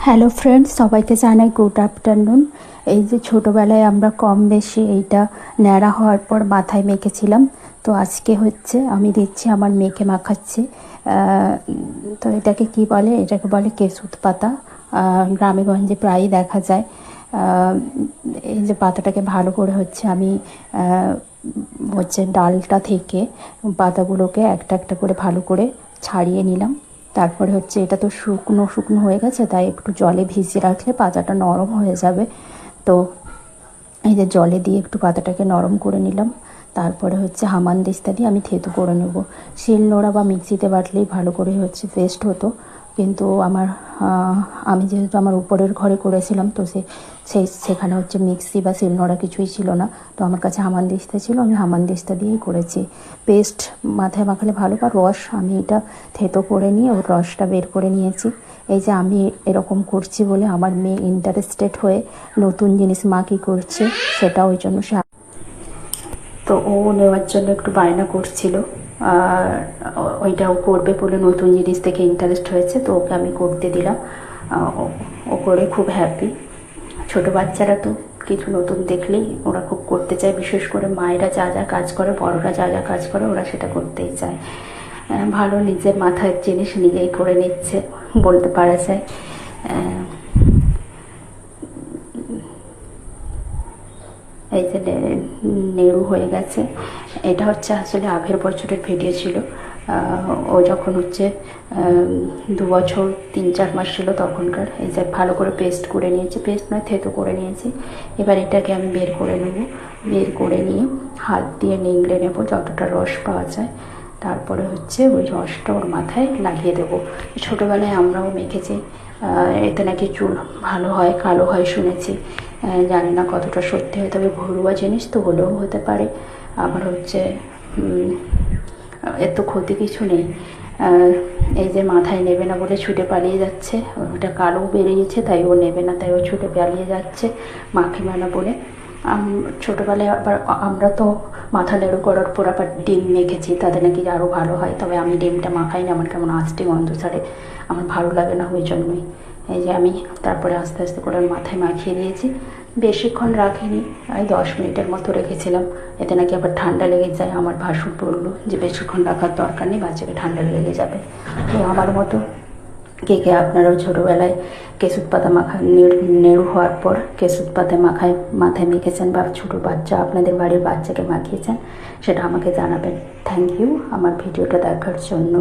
Hello friends, সবাইকে জানাই good afternoon. এই যে ছোটোবেলায় আমরা কম বেশি এইটা ন্যাড়া হওয়ার পর মাথায় মেখেছিলাম, তো আজকে হচ্ছে আমি দিচ্ছি আমার মেয়েকে মাখাচ্ছি। তো এটাকে কি বলে? এটাকে বলে কেশুত পাতা। গ্রামে গঞ্জে প্রায়ই দেখা যায়। এই যে পাতাটাকে ভালো করে হচ্ছে আমি হচ্ছে ডালটা থেকে পাতাগুলোকে একটা একটা করে ভালো করে ছাড়িয়ে নিলাম। তারপরে হচ্ছে এটা তো শুকনো শুকনো হয়ে গেছে, তাই একটু জলে ভিজিয়ে রাখলে পাতাটা নরম হয়ে যাবে। তো এই যে জলে দিয়ে একটু পাতাটাকে নরম করে নিলাম। তারপরে হচ্ছে হামানদিস্তা দিয়ে আমি থেতু করে নেব। শিলনোড়া বা মিক্সিতে বাটলেই ভালো করে হচ্ছে পেস্ট হতো, কিন্তু আমি যেহেতু আমার উপরের ঘরে করেছিলাম, তো সেখানে হচ্ছে মিক্সি বা শিলনোড়া কিছুই ছিল না। তো আমার কাছে হামানদিস্তা ছিল, আমি হামানদিস্তা দিয়েই করেছি। পেস্ট মাথায় মাখালে ভালো, বা রস আমি এটা থেতো করে নিয়ে ওর রসটা বের করে নিয়েছি। এই যে আমি এরকম করছি বলে আমার মেয়ে ইন্টারেস্টেড হয়ে নতুন জিনিস মা কী করছে সেটা ওই জন্য তো ও নেওয়ার জন্য একটু বায়না করছিল। আর ওইটাও করবে বলে নতুন জিনিস থেকে ইন্টারেস্ট হয়েছে, তো ওকে আমি করতে দিলাম। ও করে খুব হ্যাপি। ছোটো বাচ্চারা তো কিছু নতুন দেখলেই ওরা খুব করতে চায়, বিশেষ করে মায়েরা যা যা কাজ করে, বড়রা যা যা কাজ করে, ওরা সেটা করতেই চায়। ভালো, নিজের মাথার জিনিস নিজেই করে নিচ্ছে বলতে পারা যায়। এই যে নেড়ু হয়ে গেছে। এটা হচ্ছে আসলে আগের বছরের ভিডিও ছিল। ও যখন হচ্ছে 2 বছর 3-4 মাস ছিল তখনকার। এই যে ভালো করে পেস্ট করে নিয়েছি, পেস্ট নয় থেতো করে নিয়েছি। এবার এটাকে আমি বের করে নেব। বের করে নিয়ে হাত দিয়ে নিংড়ে নেব যতটা রস পাওয়া যায়। তারপরে হচ্ছে ওই রসটা ওর মাথায় লাগিয়ে দেবো। ছোটোবেলায় আমরাও মেখেছি। এতে নাকি চুল ভালো হয়, কালো হয় শুনেছি। জানি না কতটা সত্যি হয়, তবে ঘরোয়া জিনিস তো হলেও হতে পারে। আবার হচ্ছে এত ক্ষতি কিছু নেই। এই যে মাথায় নেবে না বলে ছুটে পালিয়ে যাচ্ছে, ওটা কালো বেরিয়েছে তাই ও নেবে না, তাই ও ছুটে পালিয়ে যাচ্ছে মাখিবে না বলে। ছোটোবেলায় আবার আমরা তো মাথা নেড়ু করার পর আবার ডিম মেখেছি, তাদের নাকি আরও ভালো হয়। তবে আমি ডিমটা মাখাই না, আমার কেমন আস্তে গন্ধ ছাড়ে, আমার ভালো লাগে না, ওই জন্যই। এই যে আমি তারপরে আস্তে আস্তে করে মাথায় মাখিয়ে দিয়েছি। বেশিক্ষণ রাখিনি, আমি 10 মিনিটের মতো রেখেছিলাম। এতে নাকি আবার ঠান্ডা লেগে যায়। আমার ভাসুর বললো যে বেশিক্ষণ রাখার দরকার নেই, বাচ্চাকে ঠান্ডা লেগে যাবে। তো আমার মতো কে কে আপনারাও ছোটোবেলায় কেশুত পাতা নেড়ু হওয়ার পর কেশুত পাতা মাথায় মেখেছেন, বা ছোটো বাচ্চা আপনাদের বাড়ির বাচ্চাকে মাখিয়েছেন, সেটা আমাকে জানাবেন। থ্যাংক ইউ আমার ভিডিওটা দেখার জন্য।